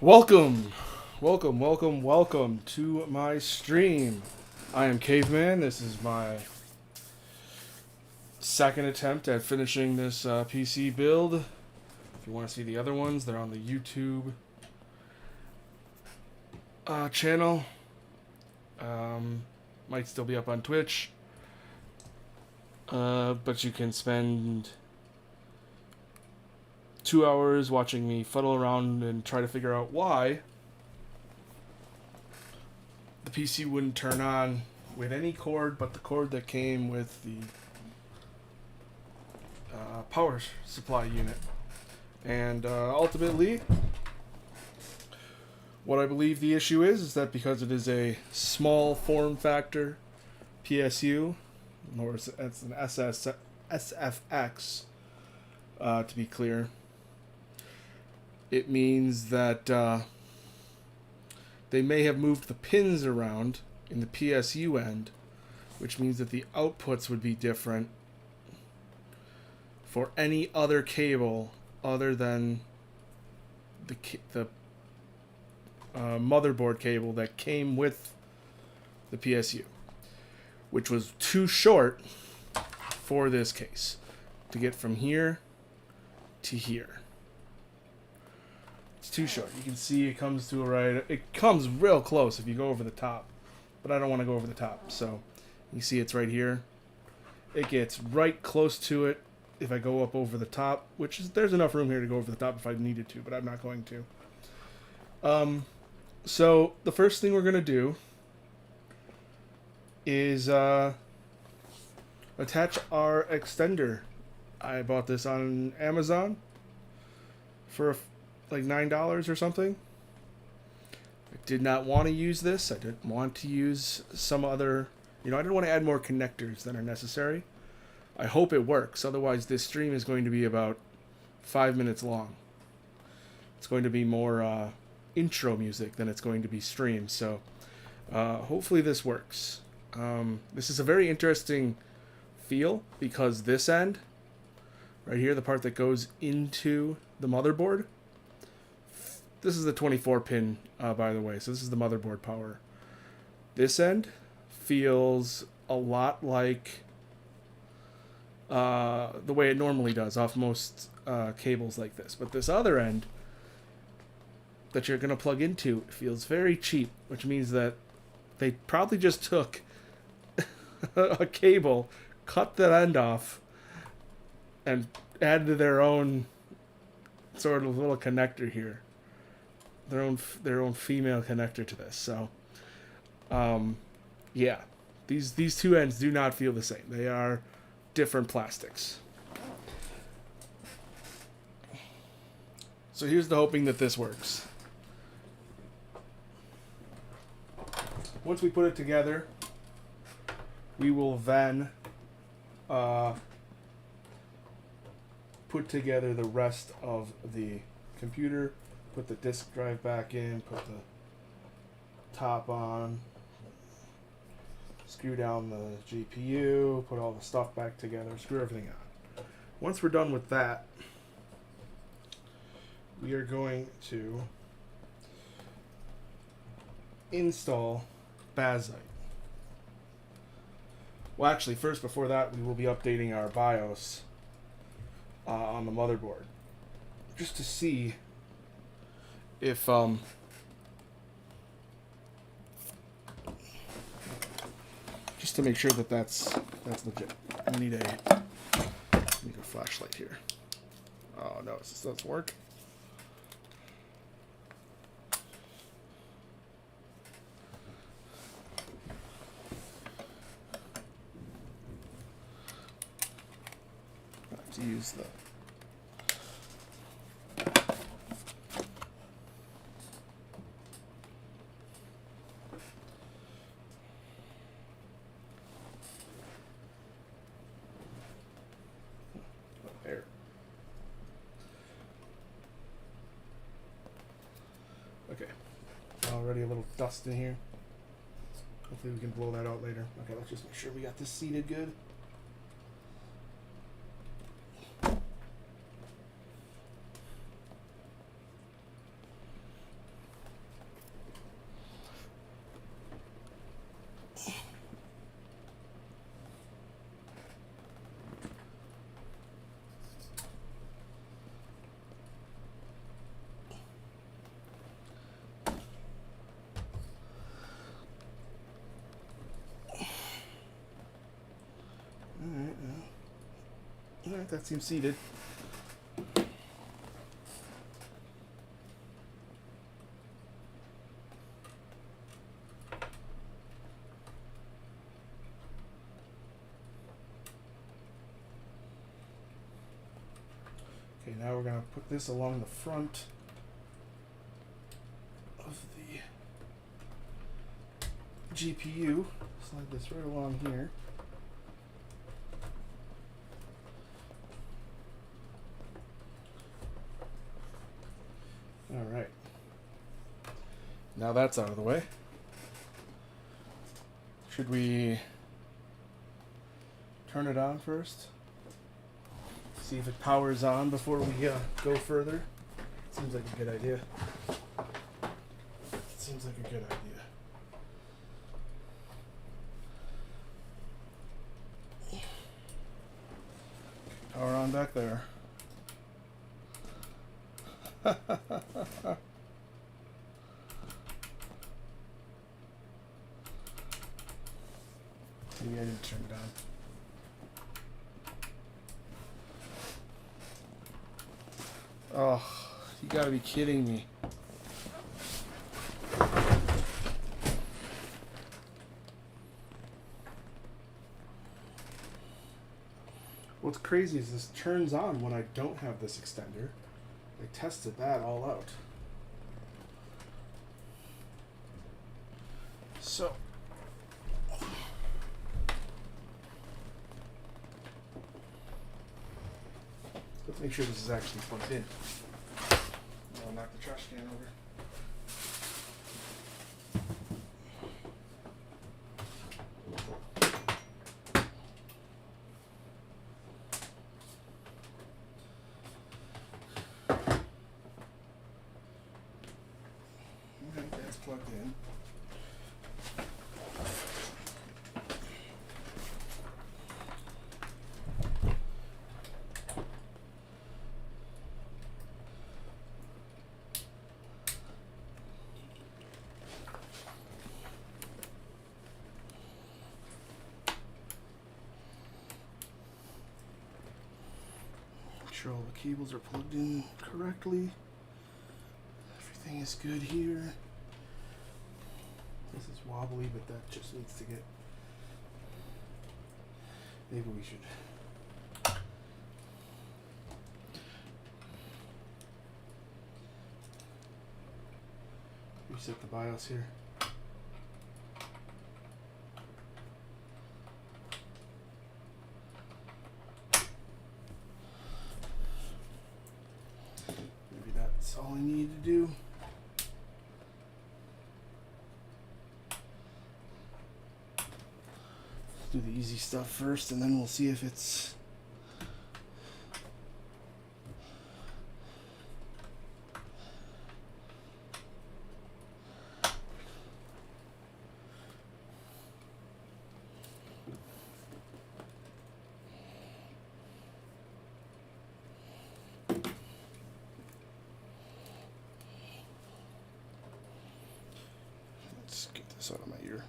Welcome, welcome to my stream. I am Caveman. This is my second attempt at finishing this PC build. If you want to see the other ones, they're on the YouTube channel. Might still be up on Twitch. But you can spend 2 hours watching me fuddle around and try to figure out why the PC wouldn't turn on with any cord but the cord that came with the power supply unit. And ultimately, what I believe the issue is that because it is a small form factor PSU, or it's an SFX, to be clear, it means that they may have moved the pins around in the PSU end, which means that the outputs would be different for any other cable other than the motherboard cable that came with the PSU, which was too short for this case to get from here to here. It's too short. You can see it comes to a right. It comes real close if you go over the top, but I don't want to go over the top. So you see it's right here. It gets right close to it if I go up over the top, which is there's enough room here to go over the top if I needed to, but I'm not going to. So the first thing we're gonna do is attach our extender. I bought this on Amazon for like $9 or something. I did not want to use this. I didn't want to use some other, I didn't want to add more connectors than are necessary. I hope it works. Otherwise, this stream is going to be about 5 minutes long. It's going to be more intro music than it's going to be stream. So hopefully this works. This is a very interesting feel because this end, right here, the part that goes into the motherboard, this is the 24 pin, by the way. So this is the motherboard power. This end feels a lot like the way it normally does off most cables like this. But this other end that you're going to plug into feels very cheap, which means that they probably just took a cable, cut that end off, and added their own sort of little connector here. Their own female connector to this. So, yeah, these two ends do not feel the same. They are different plastics. So here's the hoping that this works. Once we put it together, we will then put together the rest of the computer, put the disk drive back in, put the top on, screw down the GPU, put all the stuff back together, screw everything on. Once we're done with that, we are going to install Bazzite. Well, actually, first, before that, we will be updating our BIOS on the motherboard, just to see if just to make sure that that's legit. I need a flashlight here. Oh no, this doesn't work. I have to use the there. Okay. Already a little dust in here. Hopefully we can blow that out later. Okay, let's just make sure we got this seated good. Alright, that seems seated. Okay, now we're going to put this along the front of the GPU. Slide this right along here. Alright. Now that's out of the way. Should we turn it on first? See if it powers on before we go further. Seems like a good idea. Seems like a good idea. Power on back there. Maybe I didn't turn it on. Oh, you gotta be kidding me. What's crazy is this turns on when I don't have this extender. I tested that all out. So, let's make sure this is actually plugged in. I'll knock the trash can over. Okay, that's plugged in. Make sure all the cables are plugged in correctly. Everything is good here. This is wobbly, but that just needs to get... Maybe we should... reset the BIOS here. Maybe that's all I need to do. Do the easy stuff first, and then we'll see if it's... Let's get this out of my ear.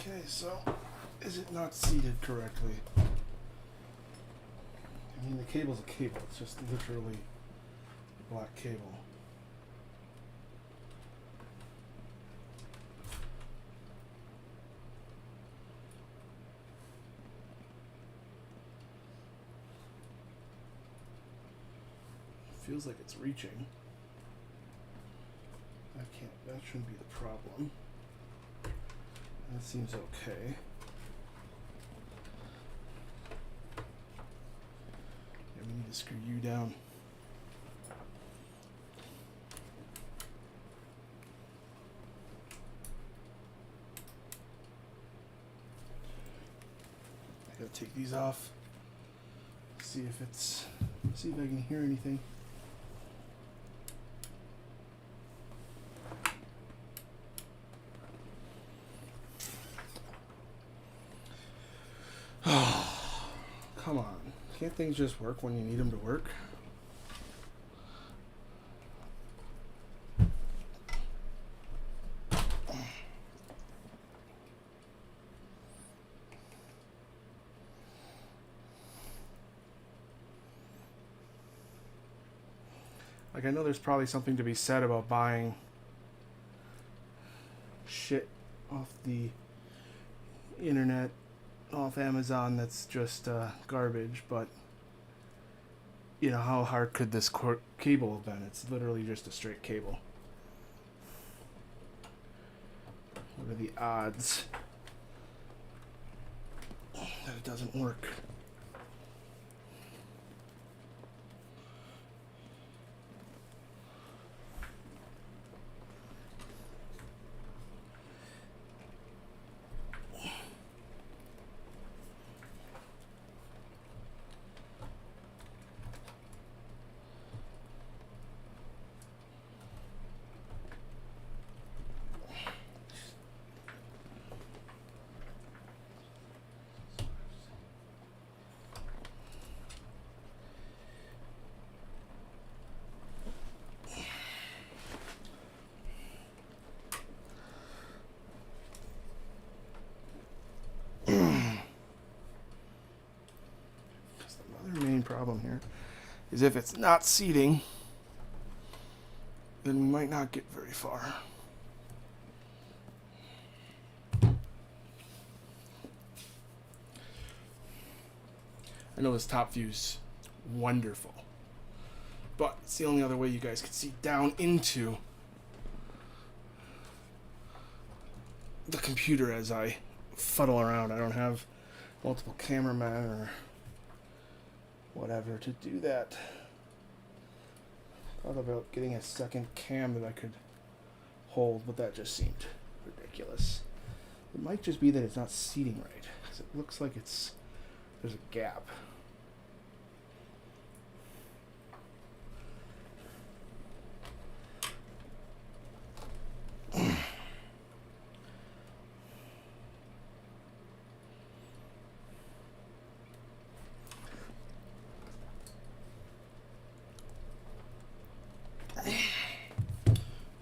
Okay, so is it not seated correctly? I mean, the cable's a cable. It's just literally a black cable. Feels like it's reaching. That shouldn't be the problem. That seems okay. Yeah, we need to screw you down. I gotta take these off. See if I can hear anything. Come on. Can't things just work when you need them to work? Like, I know there's probably something to be said about buying shit off the internet, off Amazon, that's just garbage, but you know, how hard could this cable have been? It's literally just a straight cable. What are the odds that it doesn't work? Another main problem here is if it's not seating, then we might not get very far. I know this top view's wonderful, but it's the only other way you guys can see down into the computer as I fuddle around. I don't have multiple cameramen or whatever to do that. Thought about getting a second cam that I could hold, but that just seemed ridiculous. It might just be that it's not seating right, because it looks like there's a gap.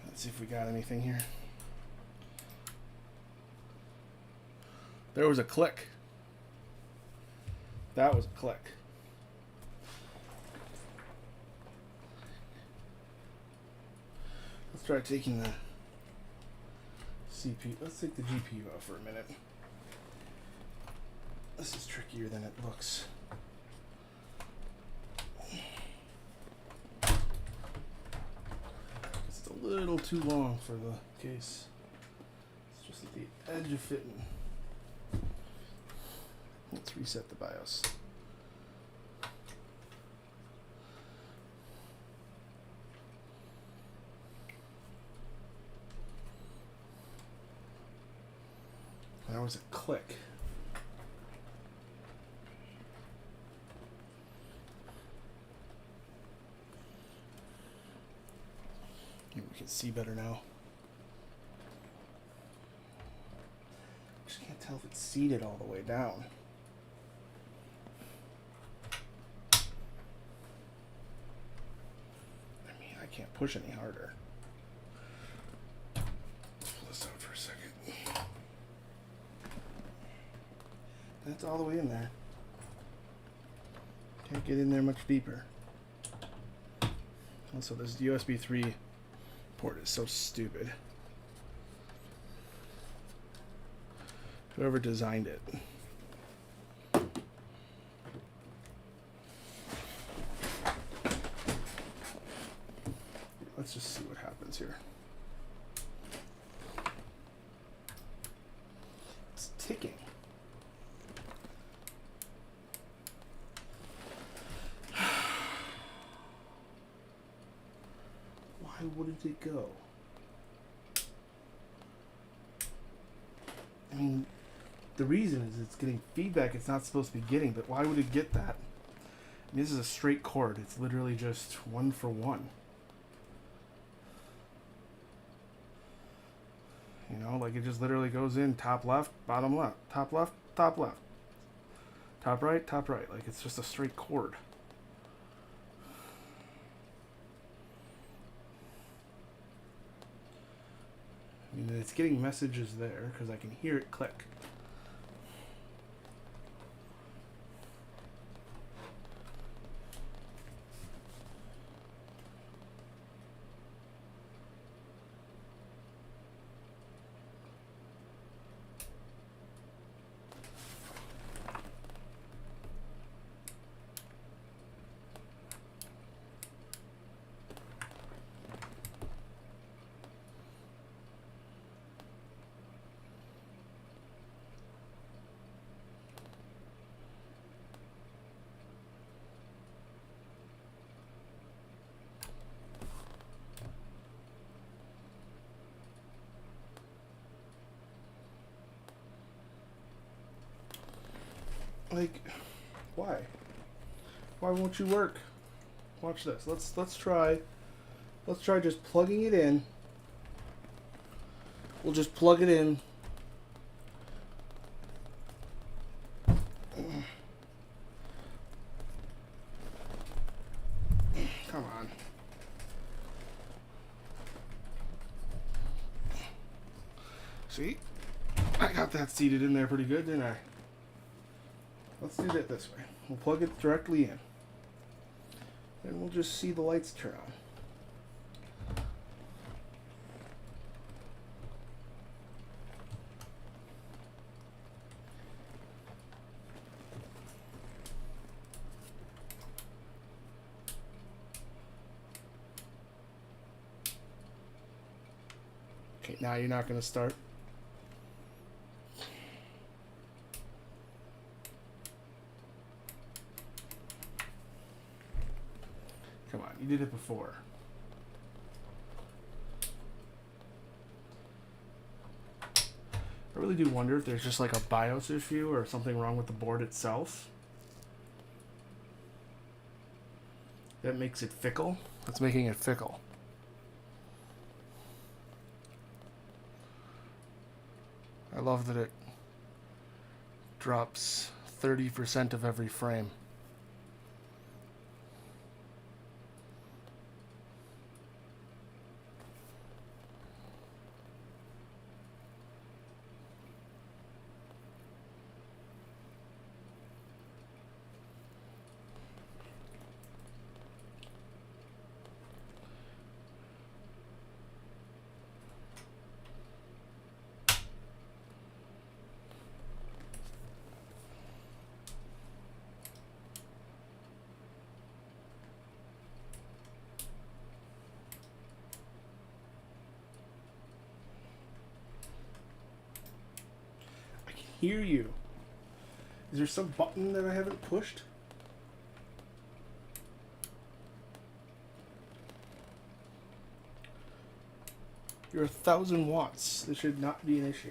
Let's see if we got anything here. There was a click. That was a click. Let's try taking the CPU. Let's take the GPU out for a minute. This is trickier than it looks. It's a little too long for the case. It's just at the edge of fitting. Let's reset the BIOS. That was a click. Maybe we can see better now. Just can't tell if it's seated all the way down. I mean, I can't push any harder. Let's pull this out for a second. That's all the way in there. Can't get in there much deeper. Also, this USB 3 port is so stupid. Whoever designed it. Let's just see what happens here. It's ticking. Why wouldn't it go? I mean, the reason is it's getting feedback it's not supposed to be getting, but why would it get that? I mean, this is a straight cord. It's literally just 1 for 1. You know, like it just literally goes in top left, bottom left, top left, top left, top right, top right. Like it's just a straight cord. I mean, it's getting messages there because I can hear it click. Like, why? Why won't you work? Watch this. Let's try just plugging it in. We'll just plug it in. Come on. See? I got that seated in there pretty good, didn't I? Let's do it this way. We'll plug it directly in. And we'll just see the lights turn on. Okay, now you're not going to start. Come on, you did it before. I really do wonder if there's just like a BIOS issue or something wrong with the board itself that makes it fickle. That's making it fickle. I love that it drops 30% of every frame. Hear you. Is there some button that I haven't pushed? You're 1,000 watts. This should not be an issue.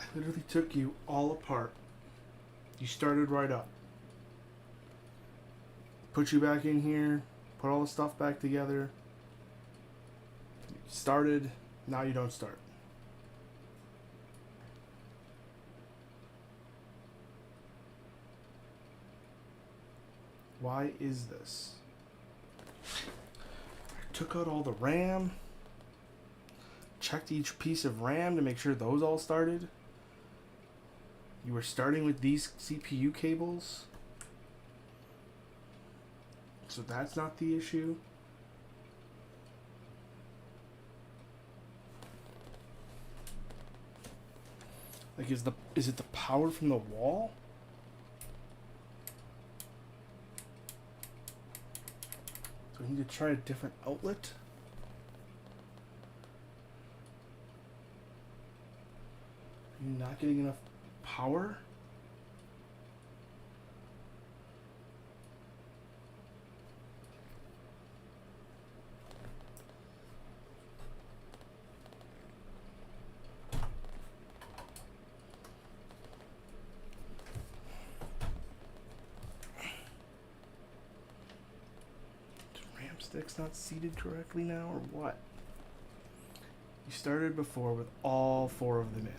I literally took you all apart. You started right up. Put you back in here. Put all the stuff back together. Started. Now you don't start. Why is this? I took out all the RAM. Checked each piece of RAM to make sure those all started. You were starting with these CPU cables. So that's not the issue. Like, is it the power from the wall? Do I need to try a different outlet? Are you not getting enough power? stick's not seated correctly now, or what? You started before with all 4 of them in.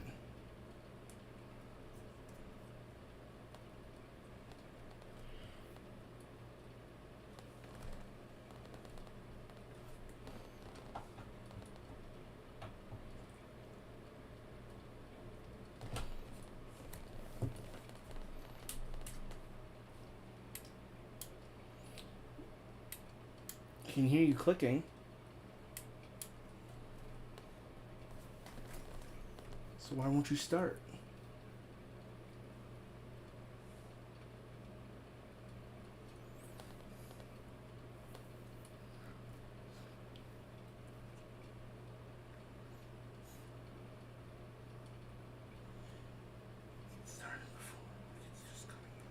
I can hear you clicking. So why won't you start? It started before. It's just coming in.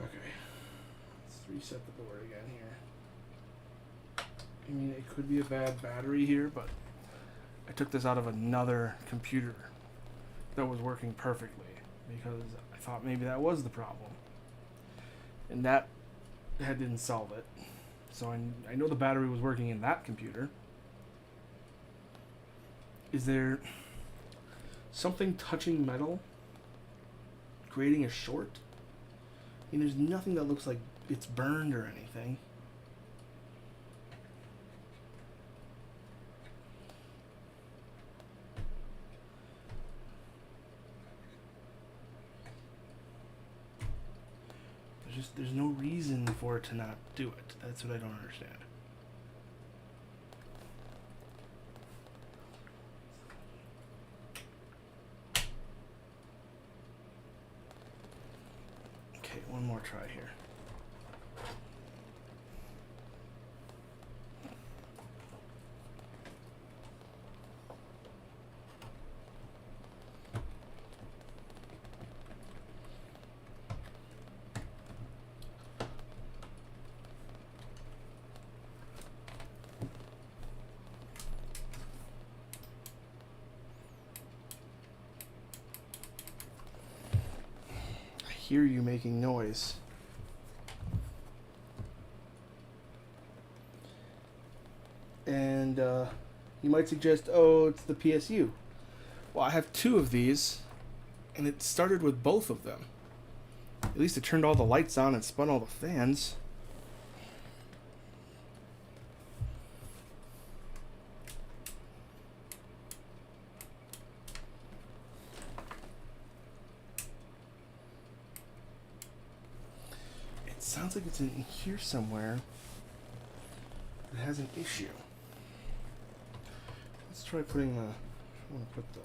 Okay, let's reset the board again here. I mean, it could be a bad battery here, but I took this out of another computer that was working perfectly because I thought maybe that was the problem. And that didn't solve it. So I know the battery was working in that computer. Is there something touching metal creating a short? I mean, there's nothing that looks like it's burned or anything. There's no reason for it to not do it. That's what I don't understand. Okay, one more try here. Hear you making noise. And you might suggest, oh, it's the PSU. Well, I have 2 of these, and it started with both of them. At least it turned all the lights on and spun all the fans. Sounds like it's in here somewhere. It has an issue. Let's try putting the. I want to put the.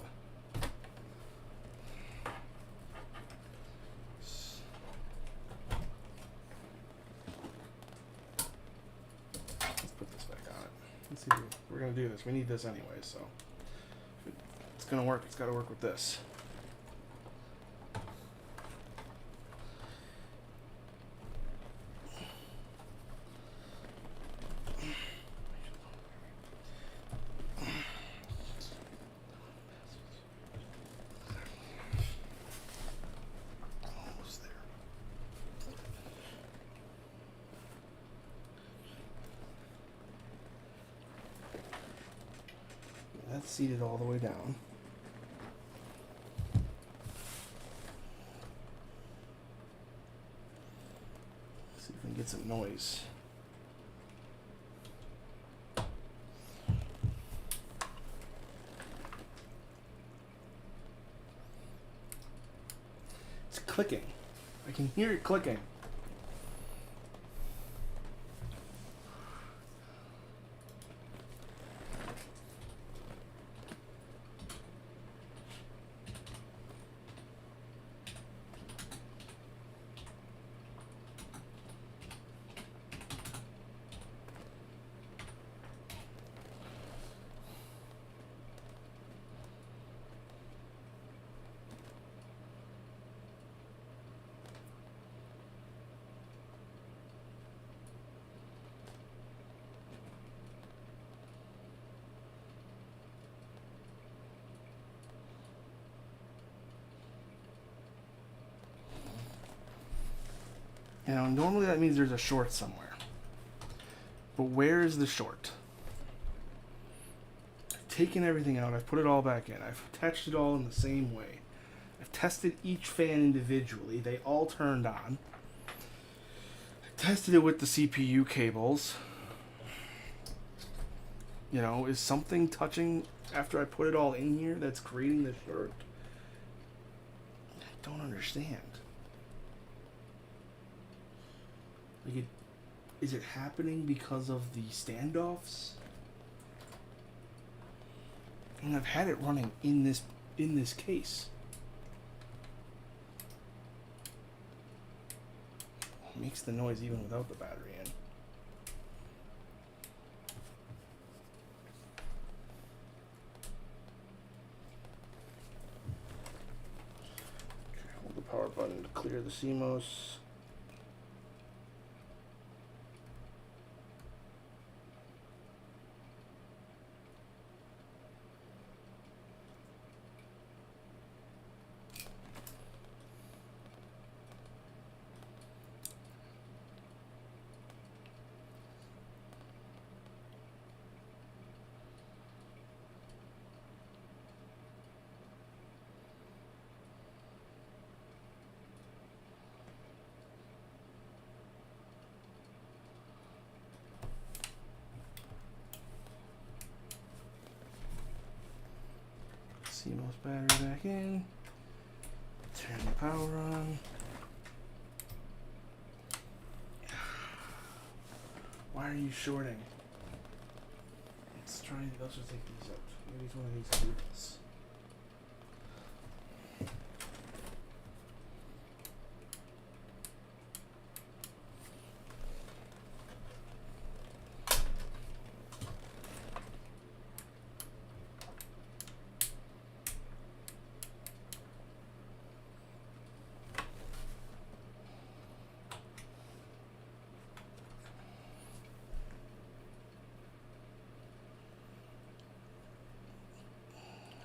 Let's put this back on it. Let's see. We're gonna do this. We need this anyway, so if it's gonna work. It's got to work with this. That's seated all the way down. See if we can get some noise. It's clicking. I can hear it clicking. You know, normally that means there's a short somewhere. But where is the short? I've taken everything out. I've put it all back in. I've attached it all in the same way. I've tested each fan individually. They all turned on. I tested it with the CPU cables. You know, is something touching after I put it all in here that's creating the short? I don't understand. Like, is it happening because of the standoffs? And I've had it running in this case. It makes the noise even without the battery in. Okay, hold the power button to clear the CMOS. CMOS battery back in. Turn the power on. Why are you shorting? Let's just take these out. Maybe it's one of these cables.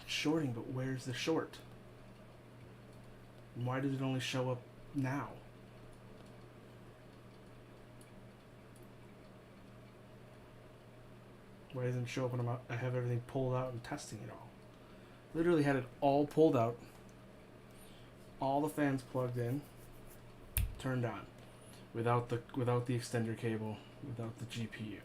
Shorting, but where's the short? And why does it only show up now? Why doesn't it show up when I have everything pulled out and testing it all? Literally had it all pulled out, all the fans plugged in, turned on, without the extender cable, without the GPU.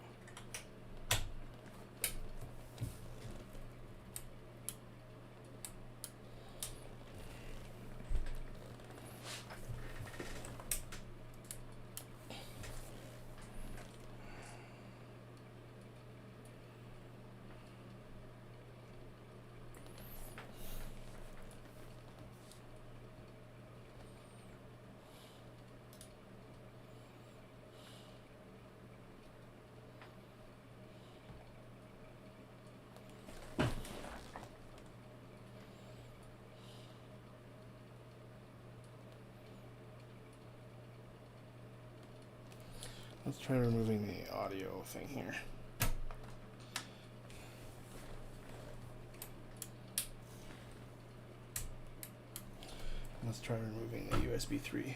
Let's try removing the audio thing here. Let's try removing the USB 3.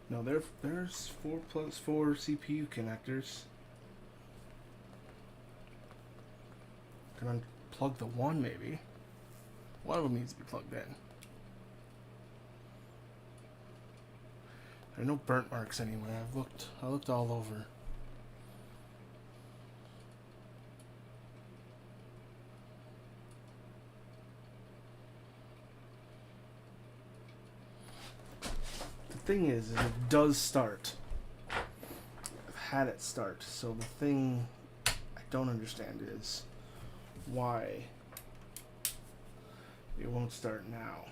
No, there's 4+4 CPU connectors. Can unplug the one maybe. One of them needs to be plugged in. There are no burnt marks anywhere. I looked all over. thing is it does start. I've had it start. So the thing I don't understand is why it won't start now.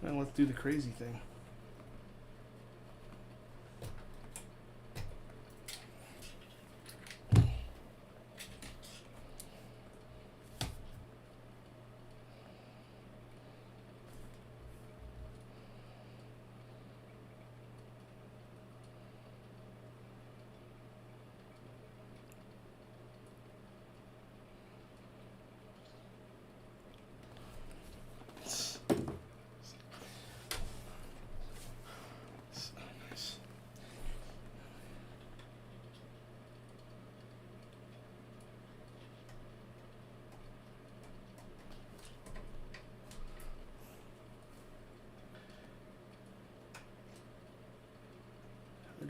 Now let's do the crazy thing.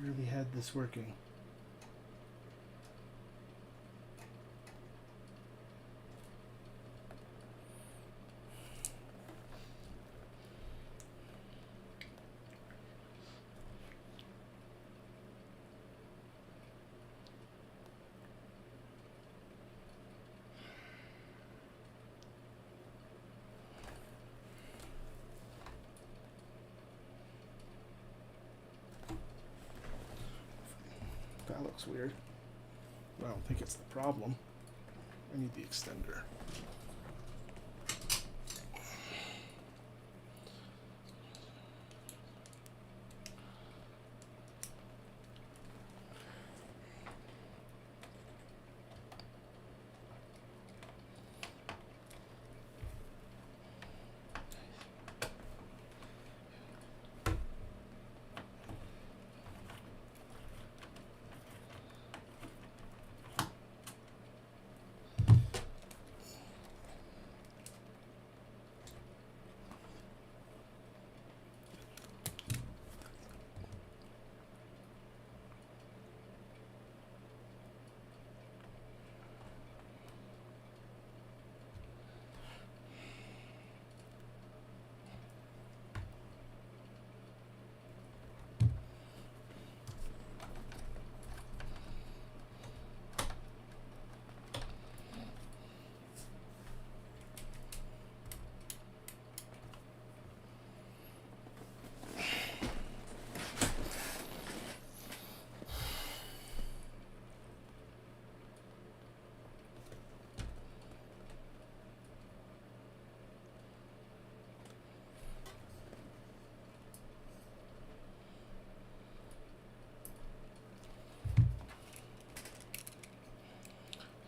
Really had this working. That looks weird. I don't think it's the problem. I need the extender.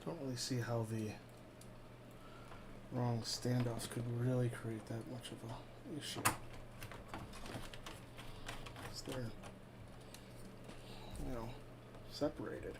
Don't really see how the wrong standoffs could really create that much of a issue. Because they're, separated.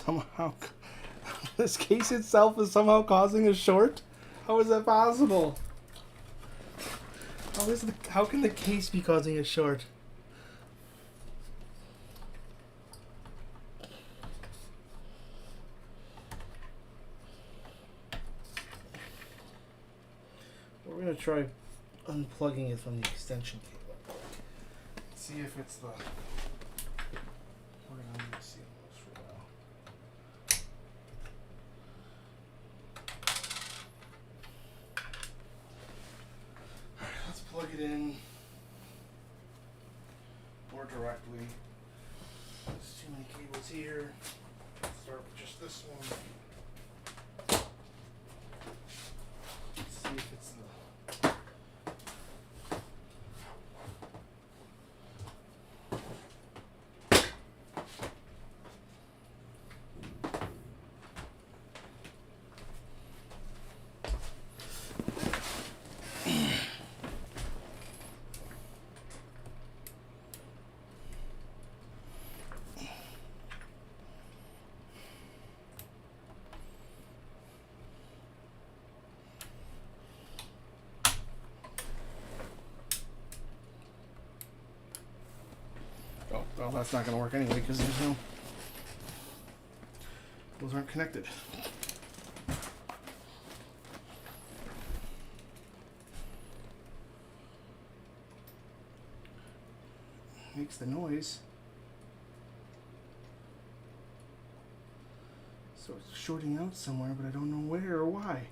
somehow this case itself is somehow causing a short? How is that possible? How can the case be causing a short? We're gonna try unplugging it from the extension cable. See if it's the. We're gonna need to see this for a while. Alright, let's plug it in more directly. There's too many cables here. Let's start with just this one. Let's see if it's the. Oh, well, that's not going to work anyway because there's no. Those aren't connected. Makes the noise. So it's shorting out somewhere, but I don't know where or why.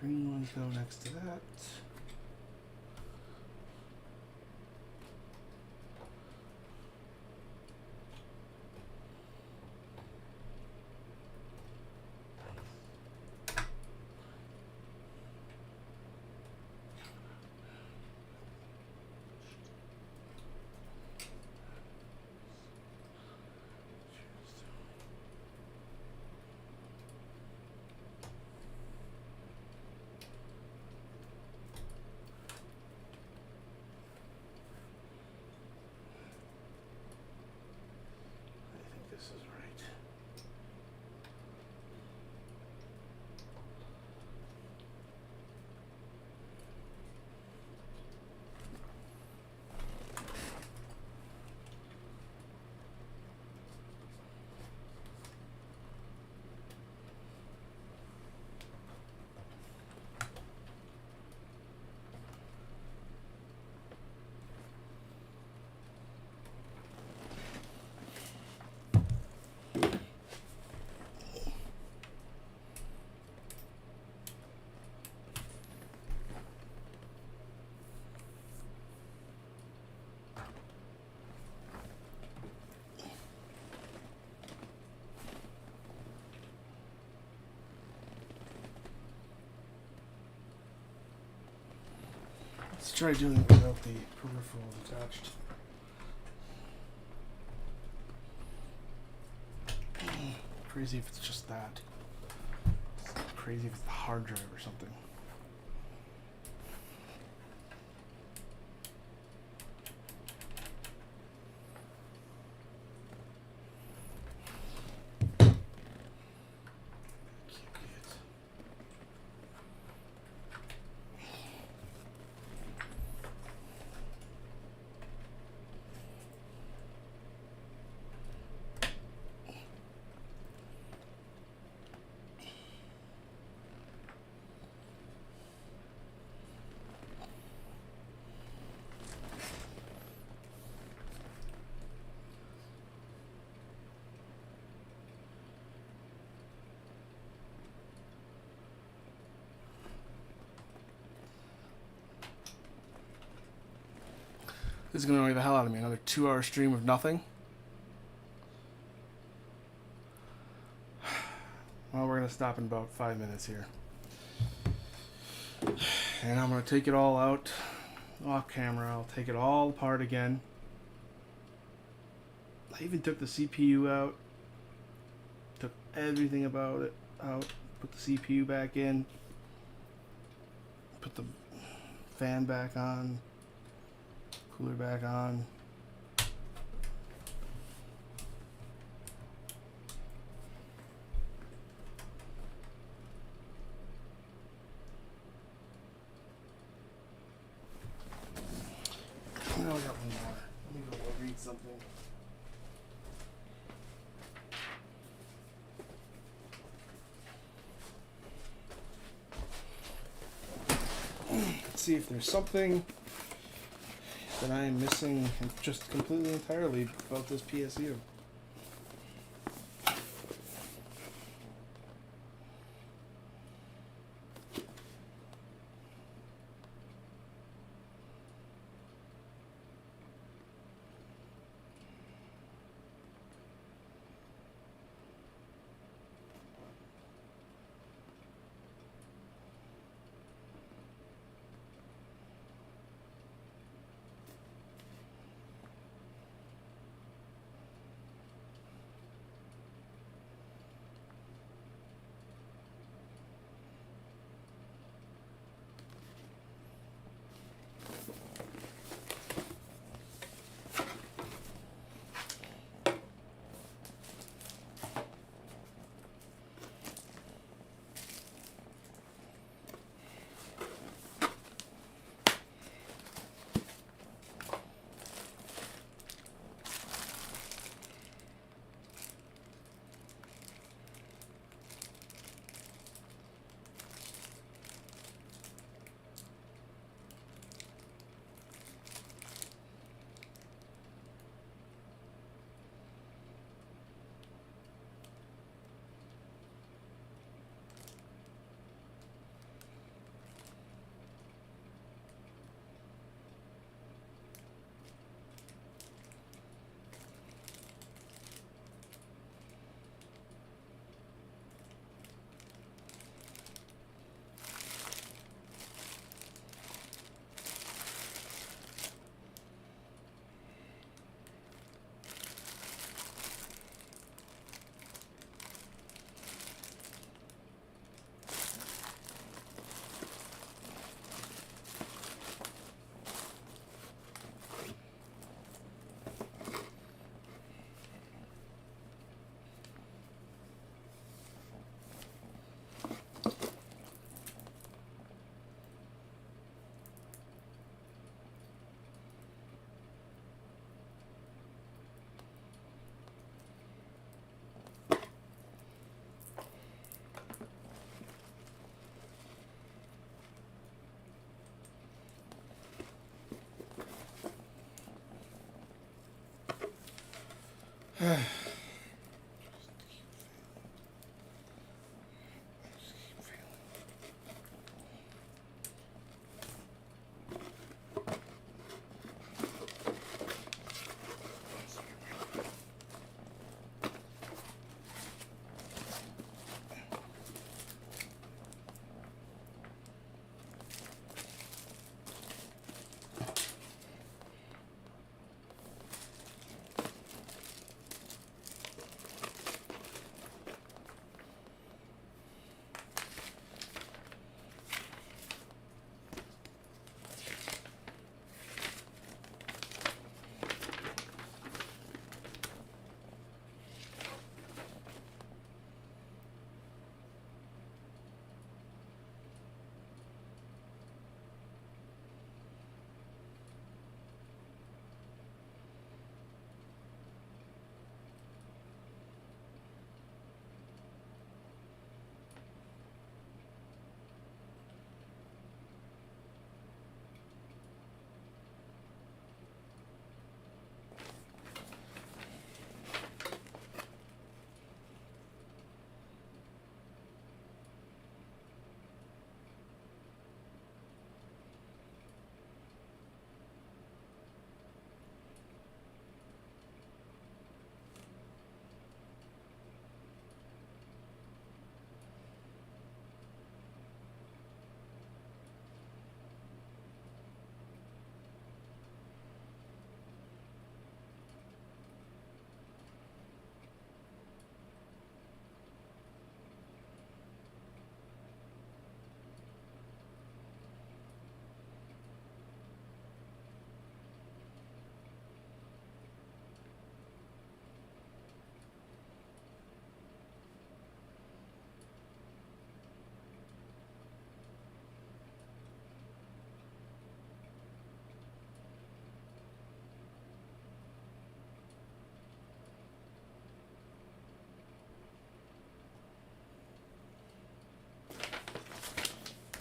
Green ones go next to that. Let's try doing it without the peripheral attached. Crazy if it's just that. It's crazy if it's the hard drive or something. This is going to annoy the hell out of me. Another 2-hour stream of nothing. Well, we're going to stop in about 5 minutes here. And I'm going to take it all out off camera. I'll take it all apart again. I even took the CPU out. Took everything about it out. Put the CPU back in. Put the fan back on. Cooler back on. Now I got one more. Let me go read something. Let's see if there's something that I am missing just completely entirely about this PSU.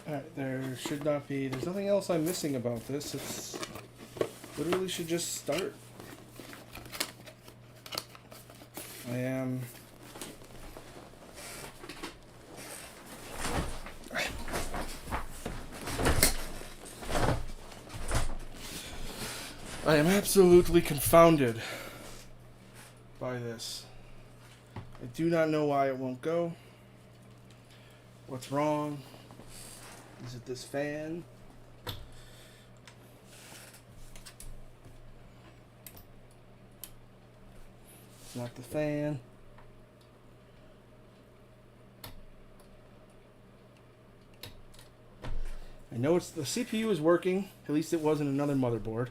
Alright, there should not be... There's nothing else I'm missing about this. It's... Literally should just start. I am absolutely confounded by this. I do not know why it won't go. What's wrong? Is it this fan? It's not the fan. I know it's the CPU is working. At least it wasn't another motherboard.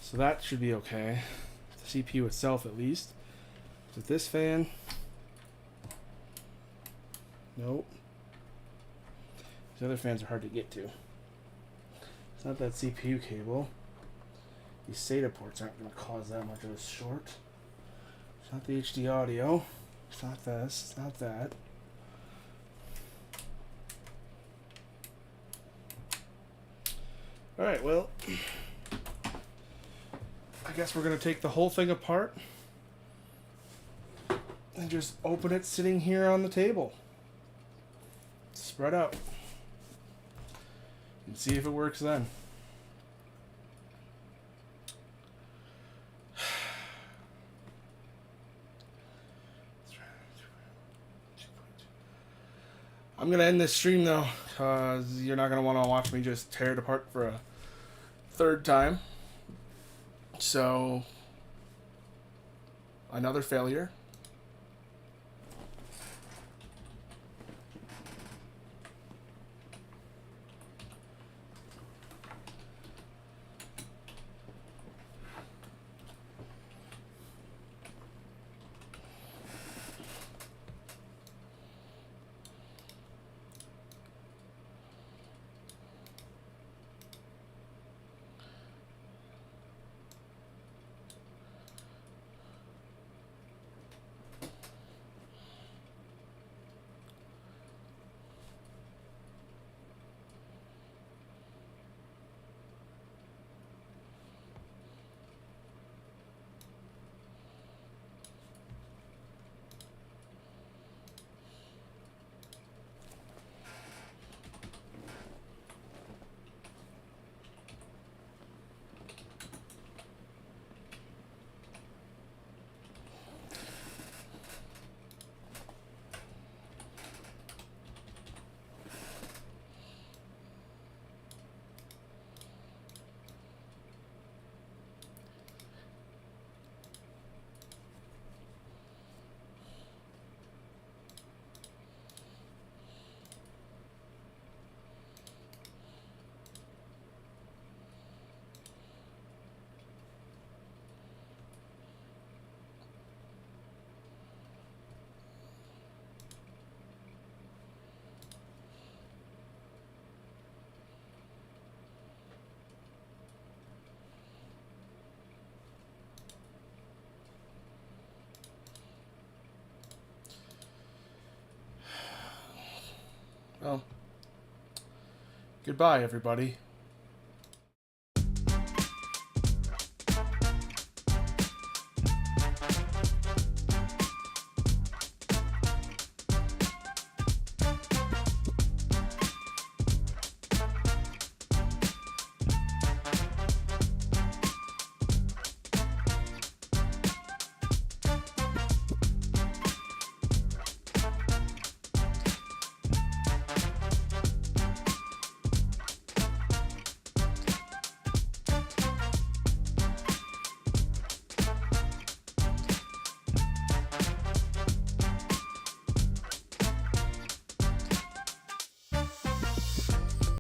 So that should be okay. The CPU itself, at least. Is it this fan? Nope. These other fans are hard to get to. It's not that CPU cable. These SATA ports aren't going to cause that much of a short. It's not the HD audio. It's not this. It's not that. Alright, well, I guess we're going to take the whole thing apart and just open it sitting here on the table. Spread out. And see if it works then. I'm going to end this stream though, because you're not going to want to watch me just tear it apart for a third time. So, another failure. Well, goodbye, everybody.